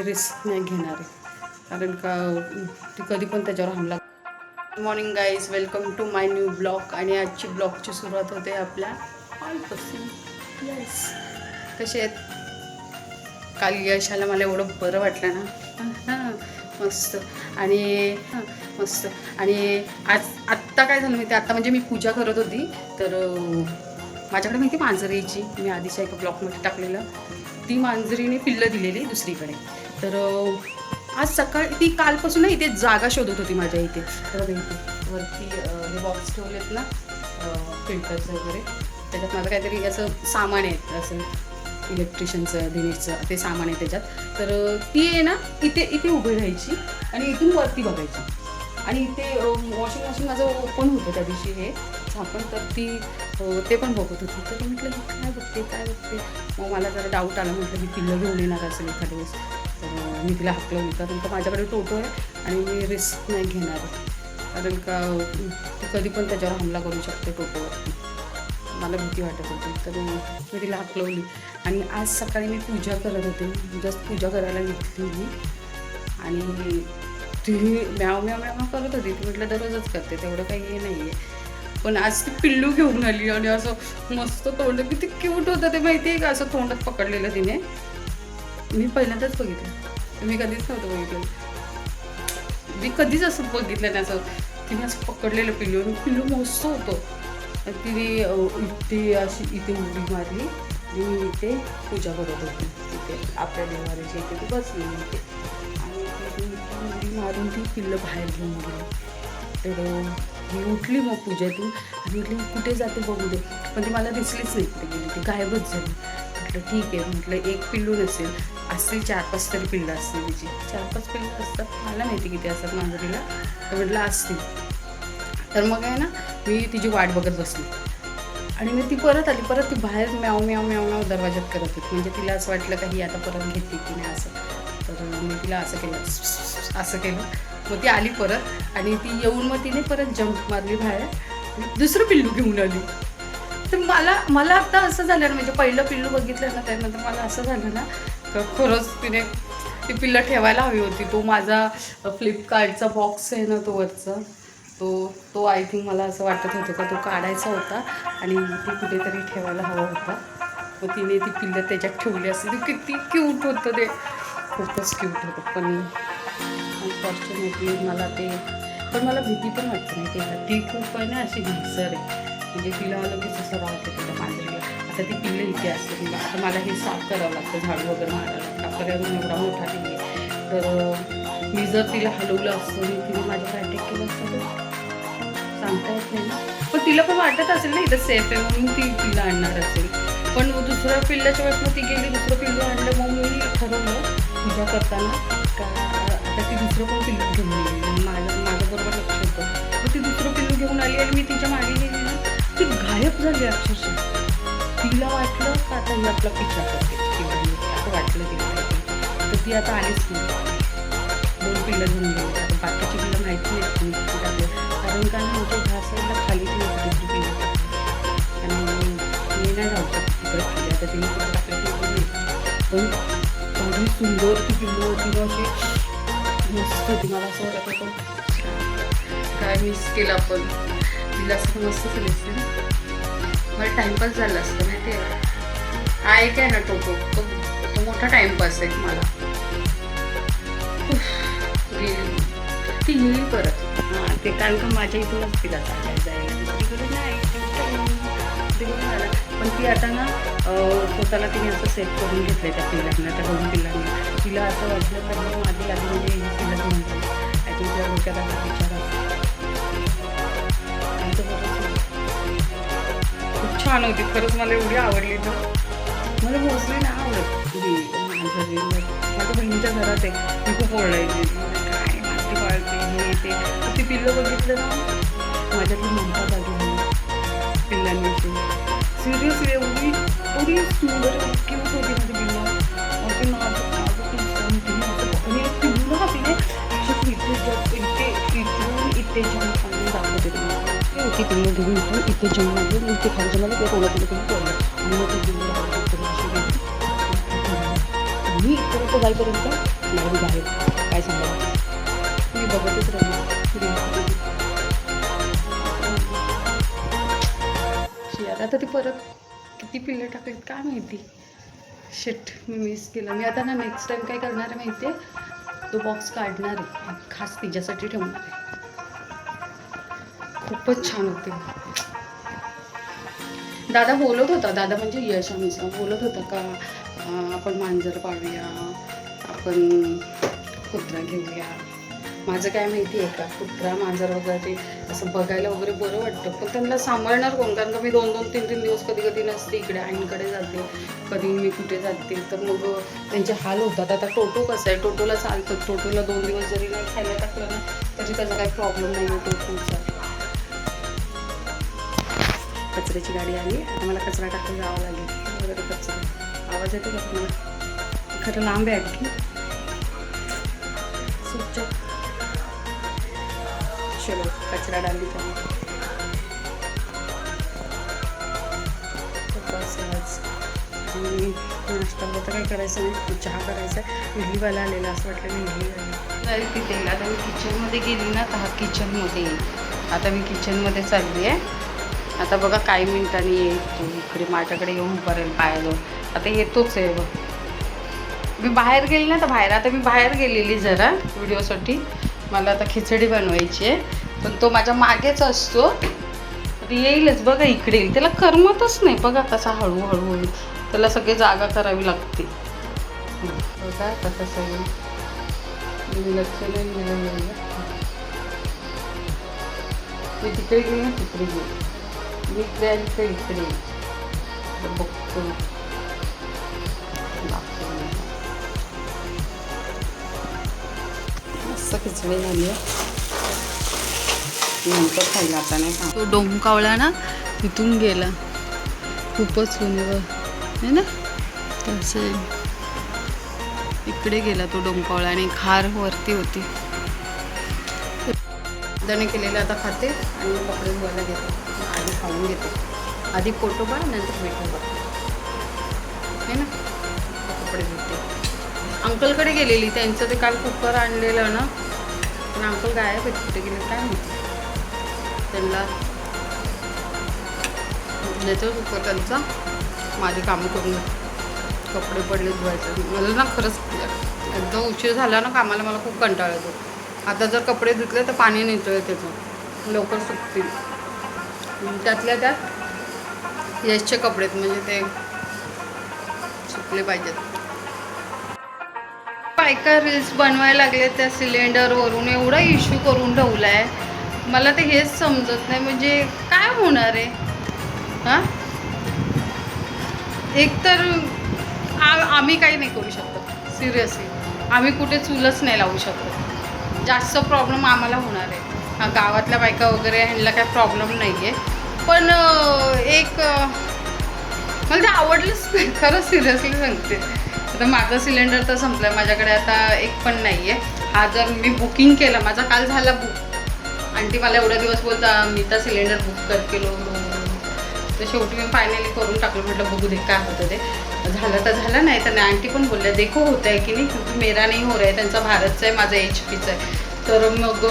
Risk नाही घेणार आहे, कारण का ती कधी पण त्याच्यावर हमला. Good morning guys, welcome to my new blog. आणि आजची ब्लॉगची सुरुवात होते आपल्या हॉलपासून. येस, कसे आहेत? काल यशाला मला एवढं बरं वाटलं ना, हां मस्त. आणि मस्त. आणि आत्ता काय झालं माहिती, आत्ता म्हणजे मी पूजा करत होती, तर माझ्याकडे माहिती मांजर यायची, मी आधीच्या एका ब्लॉगमध्ये टाकलेलं. ती मांजरीने पिल्लं दिलेली दुसरीकडे. तर आज सकाळी ती कालपासून ना इथे जागा शोधत होती माझ्या इथे. तर इथे वरती हे बॉक्स ठेवलेत ना फिल्टरचं वगैरे, त्याच्यात माझं काहीतरी असं सामान आहे, असं इलेक्ट्रिशियनचं दिनेशचं ते सामान आहे त्याच्यात. तर ती आहे ना इथे उभी राहायची आणि इथून वरती बघायची. आणि इथे वॉशिंग मशीन माझं ओपन होतं त्या दिवशी हे झाकण, तर ती ते पण बघत होती. तर म्हटलं ही काय बघते. मग मला जरा डाऊट आला, म्हटलं ही पिल्लं घेऊन येणार असेल एखाद्या वेळेस. तर मी तिला हाकलवली, कारण तर माझ्याकडे टोटो आहे आणि मी रिस्क नाही घेणार आहे, कारण का ती कधी पण त्याच्यावर हमला करू शकते टोटोवरती. मला भीती वाटत होती, तर मी तिला हाकलवली. आणि आज सकाळी मी पूजा करत होते, जस्ट पूजा करायला घेतली मी, आणि ती म्याव म्याव म्याव करत होती. ती म्हटलं दररोजच करते, तेवढं काही हे नाही आहे. पण आज ती पिल्लू घेऊन आली आणि असं मस्त तोंड, किती क्यूट होतं ते माहिती आहे का, असं तोंडात पकडलेलं तिने. मी पहिल्यांदाच बघितलं, मी कधीच नव्हतं बघितलं, मी कधीच असं बघितलं नाही. असं तिने असं पकडलेलं पिल्लू, आणि पिल्लू मस्त होतं. तिने इथे अशी इथे उडी मारली, मी इथे पूजा करत होती तिथे आपल्या देवाऱ्याच्या इथे ती बसली इथे, आणि तिथे उडी मारून ती पिल्लं बाहेर घेऊन गेली. तर मी उठली मग पूजेतून आणि म्हटली कुठे जाते बघू दे, पण ती मला दिसलीच नाही कुठे गेली, ती गायबच झाली. म्हटलं ठीक आहे, म्हटलं एक पिल्लू नसेल, असतील 4-5 तरी पिल्लं असतील तिची. 4-5 पिल्लं असतात, मला माहिती किती असतात मांजरीला, तर म्हटलं असतील. तर मग आहे ना, मी तिची वाट बघत बसली, आणि मग ती परत आली. परत ती बाहेर म्याव म्याव म्याव म्याव दरवाज्यात करत होती, म्हणजे तिला असं वाटलं का ही आता परत घेते की नाही असं. तर मी तिला असं केलं, मग ती आली परत, आणि ती येऊन मग तिने परत जंप मारली बाहेर आणि दुसरं पिल्लू घेऊन आली. तर मला आता असं झालं ना, म्हणजे पहिलं पिल्लू बघितलं ना, त्यानंतर मला असं झालं ना, तर खरंच तिने ती पिल्लं ठेवायला हवी होती. तो माझा फ्लिपकार्टचा बॉक्स आहे ना, तो वरचा, तो आय थिंक मला असं वाटत होतं का तो काढायचा होता आणि ती कुठेतरी ठेवायला हवा होता. मग तिने ती पिल्लं त्याच्यात ठेवली असते. ती किती क्यूट होतं ते, खूपच क्यूट होतं. पण अनफॉर्च्युनेटली मला भीती पण वाटते नाही का, ती खूप आहे ना अशी हिंसर आहे, म्हणजे तिला लगेच असं राहतं त्या मांजरीला. आता ती पिल्लं इथे असते, तिला आता मला हे साफ करावं लागतं, झाडू वगैरे मारावं लागतं, आपल्याकडून एवढा मोठा नाही आहे. तर मी जर तिला हलवलं असतं आणि तिने माझ्यावर अटॅक केलं असतं तर सांगता येत नाही ना. पण तिला पण वाटत असेल ना इथं सेफ आहे, म्हणून ती पिल्लं आणणार असेल. पण दुसऱ्या पिल्लाच्या वेळेस मग ती गेली, दुसरं पिल्लू आणलं. मग मी ठरवलं पूजा करताना का आता ती दुसरं पण पिल्लू घेऊन गेली, माझ्याबरोबर लक्ष होतं. मग ती दुसरं पिल्लू घेऊन आली आणि मी तिच्या मागे गेली ना, ती गायब झाली अक्षरशः. तिला वाटलं का आता ही आपला पिछा करते किंवा असं वाटलं तिला, तर ती आता आलीच नाही. 2 पिल्लं घेऊन गेली. आता बाकीची पिल्लं माहिती नाही कुठे, कारण का ना आमच्या ह्या साईडला खाली ती दुसरी पिल्लं, आणि मी नाही जाऊ शकत तिकडे खाली. आता तिने कुठं टाकलं की, पण एवढी सुंदर ती पिल्लं होती ना, अशी मस्त होती. मला असं वाटत होतं काय मिस केलं आपण, तिला असं मस्त झाली असते ना, मला टाईमपास झाला असतं माहिती आहे. हा एक आहे ना तो मोठा टाईमपास आहे मला. ती येईल परत, हां ते, कारण का माझ्या इथूनच तिला जायला दुसरीकडे नाही, तिकडून आला. पण ती आता ना स्वतःला तिने असं सेट करून घेतलं त्या पिल्लांना, त्या 2 पिल्लांना. तिला असं वाटलं तर मी माझी आधी म्हणजे तिला घेऊन जाईल. आय थिंक तिला डोक्यात असा विचार खूप छान होती खरंच, मला एवढी आवडली ना. मला मोस्टली नाही आवडत ही मांजरी. माझ्या बहिणीच्या घरात आहे, मी खूप ओरडायची काय मांजरी पाळते हे ते. ती पिल्लं बघितलं ना, माझ्यातली ममता जागी झाली पिल्लांविषयी. सिरियसली एवढी सुंदर क्यूट होती माझी पिल्लं. ती माझं आणि एक पिल्लं ना तिने अशी इथे जेवण पाणी दाखवते तुम्हाला होती. पिल्लं घेऊन इथे जेवण आणून इथे खायचं, मला ते कोणाकडे तुम्ही पडलं आणि मग ते पिल्लं मी इथपर्यंत जाईपर्यंत बसणार मी बाहेर, काय सांगा मी बघतच राहिली. आता ती परत किती पिल्लं टाकलीत काय माहिती. शिट, मी मिस केलं. मी आता ना नेक्स्ट टाइम काय करणार आहे माहिती आहे, तो बॉक्स काढणार आहे, खास तिच्यासाठी ठेवणार आहे. खूपच छान होते. दादा बोलत होता, दादा म्हणजे यश आमचा बोलत होता का आपण मांजर पाळूया, आपण कुत्रा घेऊया. माझं काय माहिती आहे का, कुत्रा मांजर वगैरे असं बघायला वगैरे बरं वाटतं, पण त्यांना सांभाळणार कोण? कारण का मी 2-2, 3-3 दिवस कधी कधी नसते इकडे, आईंकडे जाते, कधी मी कुठे जाते, तर मग त्यांचे हाल होतात. आता टोटो कसं आहे, टोटोला चालतं, टोटोला 2 दिवस जरी नाही खायला टाकलं ना तरी त्याचा काही प्रॉब्लेम नाही आहे टोटोचा. कचऱ्याची गाडी आली, आता मला कचरा टाकून जावं लागेल. वगैरे कचरा आवाज येतो का तुम्हाला? खरं लांब आहे आणखी. स्वच्छ चलो कचरा डाली का बस आज. आणि नाश्ता तर काही करायचं नाही, चहा करायचा आहे. इडलीवाला आलेला, असं वाटलं मी इडली झाली तिथे. आता मी किचनमध्ये गेली ना तर हा किचनमध्ये येईल. आता मी किचनमध्ये चालली आहे. आता बघा काही मिनिटांनी येतो इकडे माझ्याकडे येऊन उभारेल पायाजवळ. आता येतोच आहे बघ. मी बाहेर गेली ना तर बाहेर, आता मी बाहेर गेलेली जरा व्हिडिओसाठी, मला आता खिचडी बनवायची आहे, पण तो माझ्या मागेच असतो. येईलच बघा इकडे येईल, त्याला करमतच नाही बघा कसा हळूहळू होईल, त्याला सगळी जागा करावी लागते बघा कसं सगळं. मी लक्ष नाही दिलं, मी तिकडे गेली ना तिकडे गेली, मी इकडे आली तर इकडे बघतो मस्त खिचडी झाली आहे. नंतर खायला आता नाही का. तो डोमकावळा ना तिथून गेला, खूपच उंचवर आहे ना, तसे इकडे गेला तो डोमकावळा आणि खार वरती होती. दाणे केलेलं आता खाते आणि कपडे धुवायला घेते. आधी खाऊन घेते, आधी फोटोबा नंतर भेटोबा आहे ना. कपडे धुते. अंकलकडे गेलेली, त्यांचं ते काल कुकर आणलेलं ना, पण अंकल गायब आहे, कुठे गेले काय माहिती. त्यांना देतो कुकर त्यांचा, माझी कामं करून कपडे पडले धुवायचे. मला ना खरंच एकदम उशीर झाला ना कामाला, मला खूप कंटाळा येतो. आता जर कपडे धुतले तर पाणी निघतोय त्याचं, लवकर सुकतील. त्यातल्या त्यात यशचे कपडे म्हणजे ते सुकले पाहिजेत. बायका रील्स बनवायला लागले त्या सिलेंडरवरून, एवढा इश्यू करून ठेवला आहे. मला ते हेच समजत नाही, म्हणजे काय होणार आहे. हां, एकतर आम्ही काही नाही करू शकत, सिरियसली आम्ही कुठे चूलच नाही लावू शकत. जास्त प्रॉब्लेम आम्हाला होणार आहे. हां, गावातल्या बायका वगैरे ह्यांना काय प्रॉब्लेम नाही आहे, पण एक मला ते आवडलंच नाही खरं, सिरियसली सांगते. आता माझा सिलेंडर तर संपला आहे, माझ्याकडे आता एक पण नाही आहे. हा जर मी बुकिंग केला, माझा काल झाला बुक, आंटी मला एवढा दिवस बोलता मी तर सिलेंडर बुक केलो, तर शेवटी मी फायनली करून टाकलं. म्हटलं बघू दे काय होतं ते, झालं तर झालं, नाही तर नाही. आंटी पण बोलल्या देखो होतं आहे की नाही, क्योंकि मेरा नाही हो रहा है, त्यांचा भारतचा आहे, माझा HP चा आहे. तर मग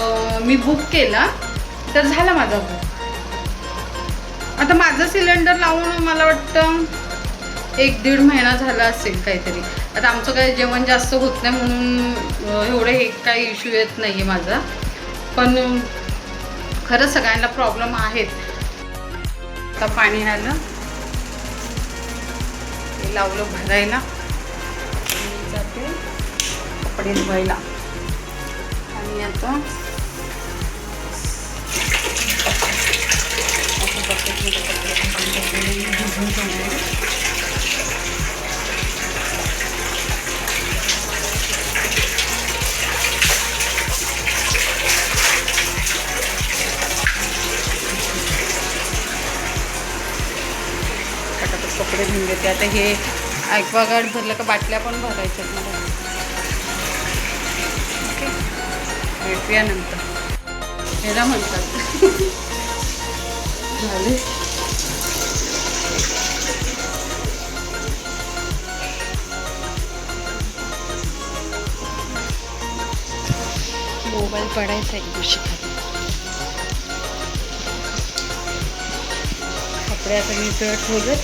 मी बुक केला, तर झाला माझा बुक. आता माझं सिलेंडर लावून मला वाटतं 1-1.5 महिना झाला असेल काहीतरी. आता आमचं काही जेवण जास्त होत नाही म्हणून एवढे हे काही इश्यू येत नाही आहे माझा, पण खरंच सगळ्यांना प्रॉब्लेम आहेत. आता पाणी आलं, हे लावलं भरायला, मी जाते कपडे धुवायला. आणि आता असं बकेटमध्ये कपडे भिजून ठेवणार. कपडे धुवून घेते. आता हे ॲक्वागार्ड भरलं का बाटल्या पण भरायच्यात मला. ओके, भेटूया नंतर. ह्याला म्हणतात झाले. मोबाईल पडायचा एक दिवशी खाली. कपडे आता मी इथं ठेवले.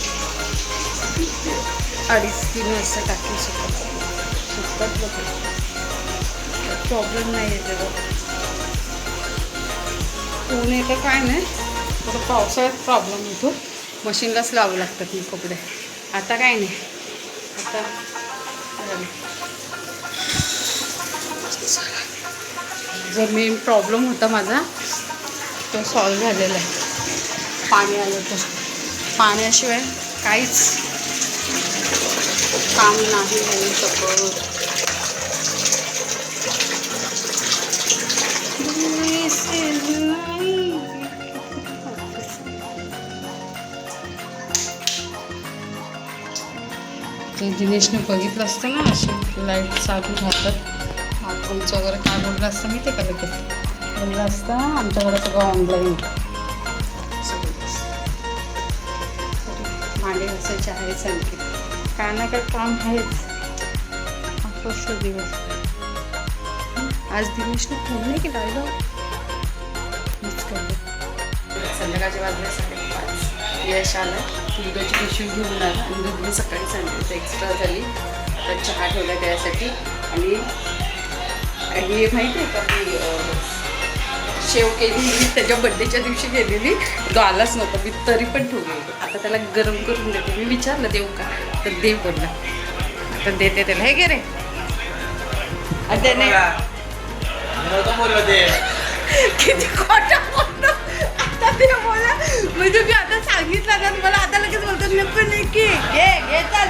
2:30-3 वाजता टाकून सुकतात प्रॉब्लेम नाही आहे त्याचा. ऊन येतं काय नाही, थोडं पावसाळ्यात प्रॉब्लेम होतो. मशीनलाच लावावं लागतात मी कपडे. आता काय नाही, आता जो मेन प्रॉब्लेम होता माझा तो सॉल्व झालेला आहे. पाणी आलं तर पाण्याशिवाय काहीच काम नाही होऊ शकत. ते दिनेशने बघितलं असतं ना, अशी लाईट चालू राहतात. तुमचं वगैरे काय बोललं असतं मी ते कधी बोललं असतं. आमच्याकडे सगळं ऑनलाईन भांडे घासायचे आहेच, आणखी काय ना काय काम आहेच. असा दिवस. आज दिनेशने फोन नाही केला आहे बघ, मीच करते. संध्याकाळच्या वाजले 5:30. यश आला, दुधाची पिशवी घेऊन आला आणि दूध मी सकाळी सांगितलं एक्स्ट्रा झाली. आता चहा ठेवला त्यासाठी. आणि हे माहिती आहे का, मी शेव केली त्याच्या बड्डेच्या दिवशी गेलेली, तो आलाच नव्हता. मी तरी पण ठेवली. आता त्याला गरम करून देते. मी विचारलं देऊ का, तर देव बोलला. आता देते त्याला. हे गे रे. आणि त्याने किती खोटं बोलतो. आता ते बोला म्हणजे मी आता सांगितलं ना तुम्हाला, आता लगेच बोलतो नको नाही की घे चल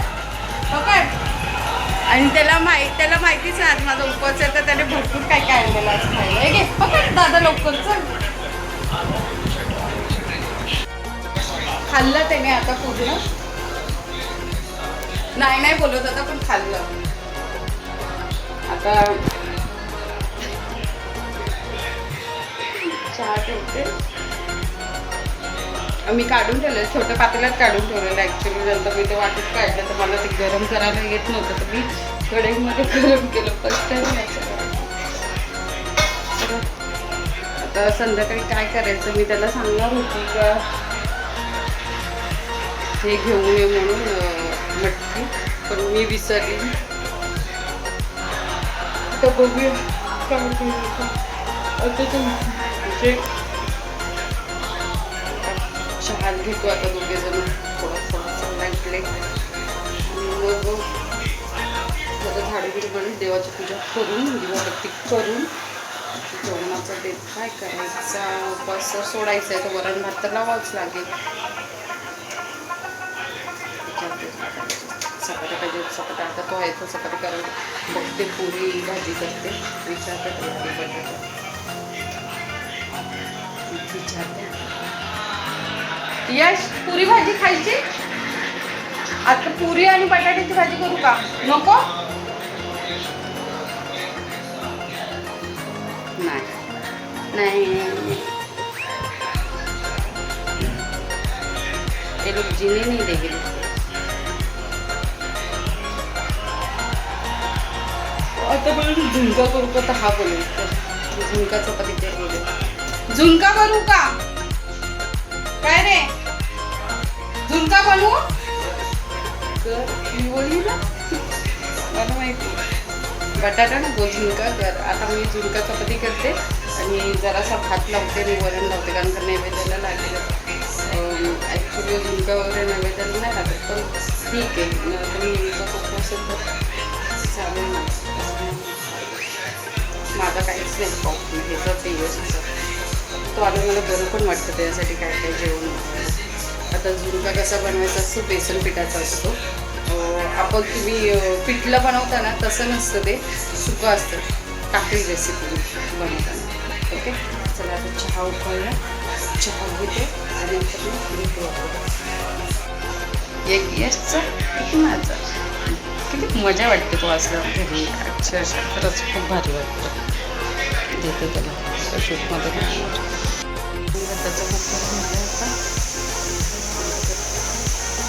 पकड. आणि त्याला माहितीच आहे आज माझा उपवास आहे, तर त्याने भरपूर काय काय आणलेलं असं खायला. हे घे पकड दादा लवकर चल. खाल्लं त्याने आता पूर्ण. नाही बोलत आता, पण खाल्लं. आता चहा ठेवते. मी काढून ठेवलं, छोट्या पातेल्यात काढून ठेवलेलं ॲक्च्युली. नंतर मी ते वाटत काढलं तर मला ते गरम करायला येत नव्हतं, तर मी कढईमध्ये गरम केलं फर्स्ट टाईम. आता संध्याकाळी काय करायचं मी त्याला सांगणार होती का हे घेऊन ये म्हणून मटकी, पण मी विसरली. तर बघूया काय करायचं. आता म्हणजे चहा घेतो आता दोघे जण थोडंसं लाईटले. आणि मग जरा झाडूबिडू म्हणून देवाची पूजा करून दिवाबत्ती करून जेवणाचा बेत काय करायचा. उपवास सोडायचा आहे, तर वरण भात तर लावावंच लागेल. चपात्या पाहिजे, चपात्या आता तो आहे तो चपाती करायला बघते. पुरी भाजी करते, विचारते यश पुरी भाजी खायची. आता पुरी आणि बटाट्याची भाजी करू का नको. नहीं ये लोग जीने नहीं देंगे. आता बोलून झुणका करू का, तर हा बोलेल झुणका चपाती ते बोलेल. झुणका करू का काय रे, झुणका बनवू तर मी बोलली ना मला माहिती. बटाटा नको झुणका कर. आता मी झुणका चपाती करते आणि जरासा भात लावते आणि वरण लावते, कारण का नैवेद्याला लागेल. ॲक्च्युली झुणका वगैरे नैवेद्याला नाही लागत, पण ठीक आहे. नेहमीचा खूप असेल तर चालेल ना. माझा काहीच नाही प्रॉब्लेम, हे तर ते तो आलं मला बरं पण वाटतं. त्याच्यासाठी काय काय जेवण. आता झुणका कसा बनवायचा असतो, बेसन पिठाचा असतो. आपण तुम्ही पिठलं बनवता ना तसं नसतं, ते सुकं असतं. टाकळी रेसिपी बनवताना. ओके चला आता चहा उकळला, चहा घेते आणि नंतर मी भेटू. एक यशचा एक माझा. किती मजा वाटते तो असला घरी. अक्षरशः खरंच खूप भारी वाटतं. देते त्याला शूटमध्ये त्याचा कुकर घेतला होता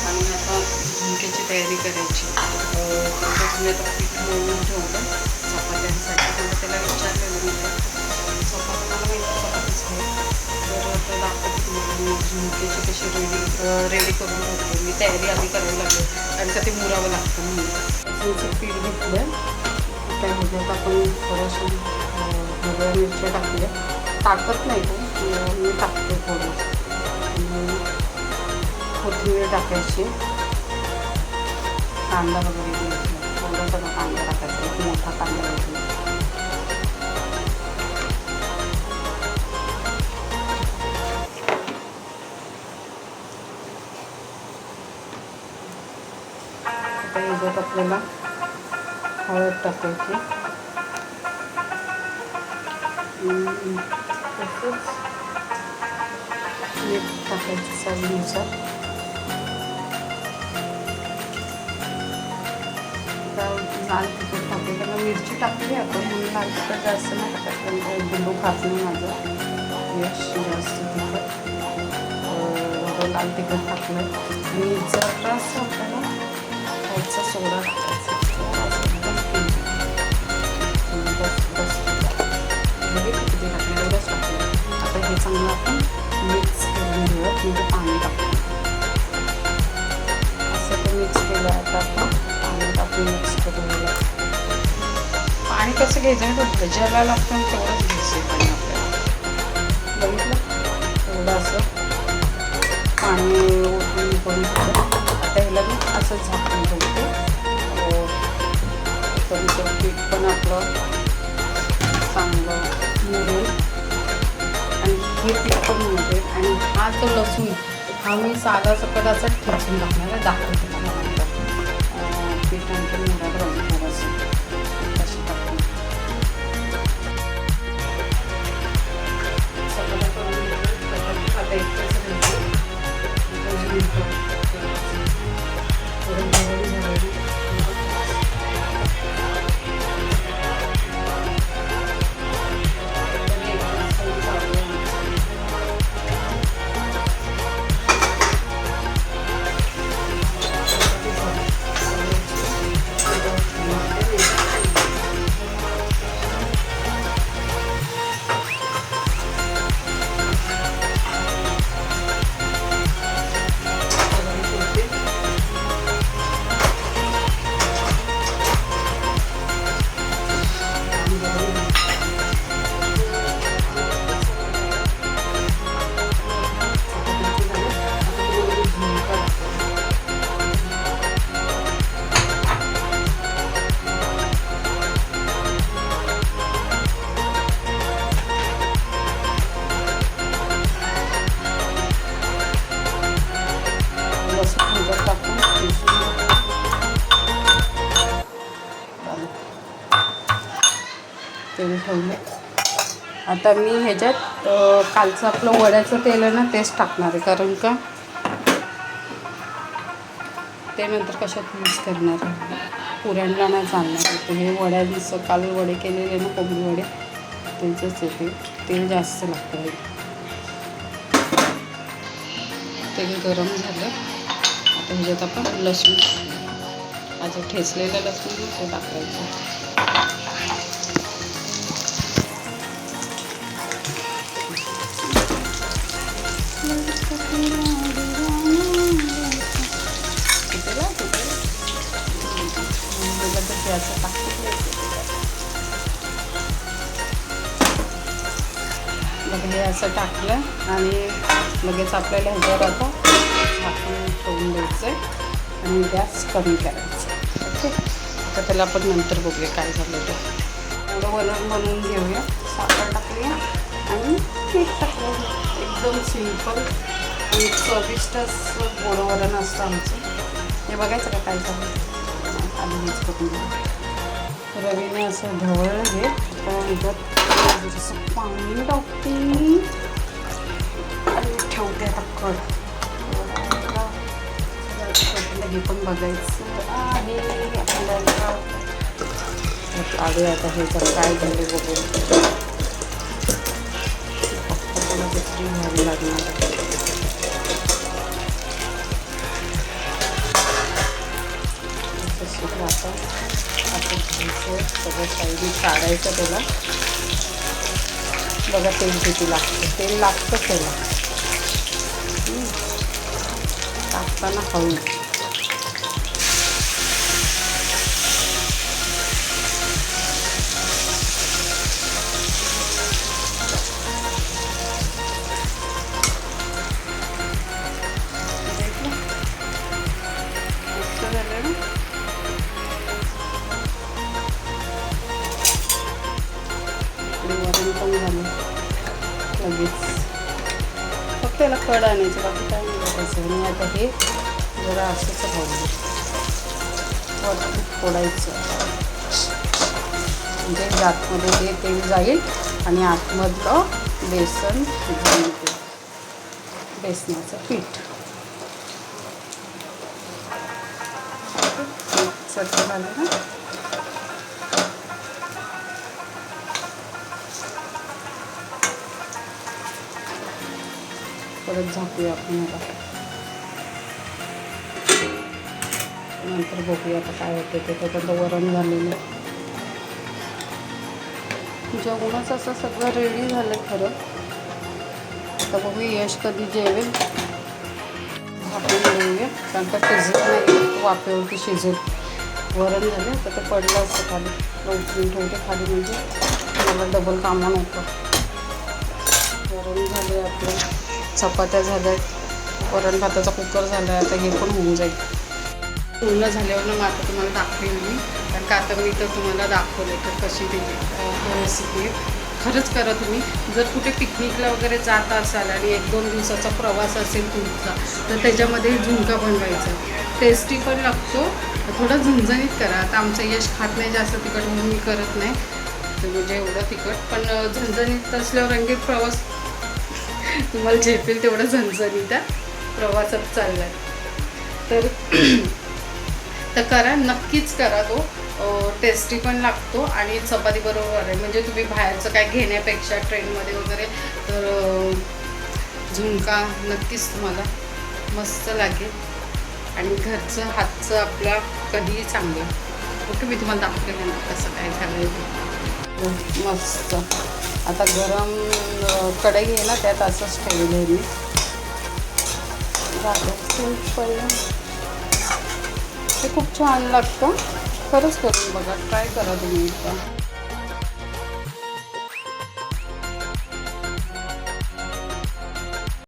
आणि आता झुणक्याची तयारी करायची. मी आता पीठ मळून ठेवलं चपात्यांसाठी. त्याला विचारलेलं मी अशी रेडी करून ठेवते मी. तयारी आधी करायला लागते कारण का ते मुरावं लागतं म्हणून. लसूणचं पीठ घेतलं. त्यामध्ये आपण थोडंसं हिरव्या मिरच्या टाकल्या. टाकत नाही तो मी टाकते थोडं. कोथिंबीर टाकायची. कांदा वगैरे घ्यायचा. थोडासा कांदा टाकायचा. एक मोठा कांदा घ्यायचा. आता याच्यात आपल्याला हळद टाकायची. तसंच मीठ टाकायचं चवीनुसार. लाल तिखट टाकते कारण मिरची टाकली आपण म्हणून लाल तिखट जास्त नाही टाकायचं. गुंडू खात नाही माझं यश जास्त तिखट. लाल तिखट टाकलं आणि जरासं आपल्याला खायचा सोडा टाकायचा. किती टाकलं एवढंच टाकलं. आता हे चांगलं आपण मिक्स करून घेऊया. म्हणजे पाणी टाकून असं ते मिक्स केलं. आता आपण पाणी टाकून मिक्स करून घेऊया. पाणी कसं घ्यायचं आहे तर भज्याला लागतं तेवढंच घ्यायचं पाणी आपल्याला. बघितलं तेवढं असं पाणी ओतून करून ठेवलं. आता ह्याला मी असं झाकून ठेवते. तर पीठ पण आपलं चांगलं मुरेल आणि हे पीठ पण मुरेल. आणि हा जो लसूण हा मी साधा सकट असा ठेचून टाकणार आहे. दाखवते मला नंतर. पीठ नंतर मुरायला राहून थोडंसं असं टाकून सगळं करून घेतो. आता एकच तेल ठेवलं. आता मी ह्याच्यात कालचं आपलं वड्याचं तेल आहे ना तेच टाकणार आहे कारण का ते नंतर कशात यूज करणार आहे. पुऱ्यांना नाही चालणार. तर हे वड्यांचं काल वडे केलेले ना कोंबडी वडे त्यांचंच येते. तेल जास्त लागतं. तेल गरम झालं. आता ह्याच्यात आपण लसूण माझं ठेचलेलं लसूण ते टाकायचं. असं मग हे असं टाकलं आणि लगेच आपल्याला ह्याच्यावर आता झाकून ठेवून द्यायचं आहे आणि गॅस कमी करायचं. ओके. आता त्याला आपण नंतर बघूया काय झालं ते. एवढं वरण बनवून घेऊया. साखर टाकली आणि पीठ टाकलं. एकदम सिंपल आणि चविष्ट गोड वरण असतं आमचं. हे बघायचं का काय झालं. आधी मीच करून रवीने असं ढवळलं घे. तर जसं पाणी टाकते आणि ठेवते आता कट. हे पण बघायचं आहे आपल्याला. आधी आता हे जर काय झाले बघून फक्त त्याला दुसरी घ्यावी लागणार. आता असं घ्यायचं सगळं साईडने काढायचं त्याला. बघा तेल किती लागतं. तेल लागतं त्याला. टाकताना हळू. वरण पण झालं लगेच. फक्त त्याला कड आणायचं, बाकी काय नाही करायचं. आणि आता हे जरा असंच राहू वरती फोडायचं, म्हणजे आतमध्ये ते तेल जाईल आणि आतमधलं बेसन घेऊन बेसनाचं पीठ सगळं झालं ना. परत झाकूया आपण याला, नंतर बघूया आता काय होतं ते. तोपर्यंत वरण झालेलं. जेवणच असं सगळं रेडी झालं खरं. आता बघू यश कधी जेवेल. झाकून देऊया, कारण का शिजत नाही, वाफेवरती शिजेल. वरण झालं तर ते पडलं असतं खाली. उचलून ठेवते खाली, म्हणजे मला डबल कामं नको. वरण झाले आपले, चपात्या झाल्यात, वरण भाताचा कुकर झाला आहे. आता हे पण होऊन जाईल. पूर्ण झाल्यावर मग आता तुम्हाला दाखवेन मी, कारण का आता मी तर तुम्हाला दाखवले तर कशी ती रेसिपी आहे. खरंच करा तुम्ही. जर कुठे पिकनिकला वगैरे जात असाल आणि 1-2 दिवसाचा प्रवास असेल तुमचा, तर त्याच्यामध्ये झुणका बनवायचा. टेस्टी पण लागतो, थोडा झणझणीत करा. आता आमचं यश खात नाही जास्त तिखट, म्हणून मी करत नाही म्हणजे एवढं तिखट. पण झणझणीत असल्यावर रंगीत प्रवास तुम्हाला झेपेल तेवढं झणझणीत प्रवासात चालला आहे. तर करा, नक्कीच करा. तो टेस्टी पण लागतो आणि चपाती बरोबर आहे. म्हणजे तुम्ही बाहेरचं काय घेण्यापेक्षा ट्रेनमध्ये वगैरे तर झुणका नक्कीच तुम्हाला मस्त लागेल. आणि घरचं हातचं आपलं कधीही चांगलं. ओके, मी तुम्हाला दाखवते ना कसं काय झालं मस्त. आता गरम कढई आहे ना, त्यात असंच ठेवलं आहे मी. पहिलं ते खूप छान लागतं. खरंच करून बघा, ट्राय करा तुम्ही एकदा.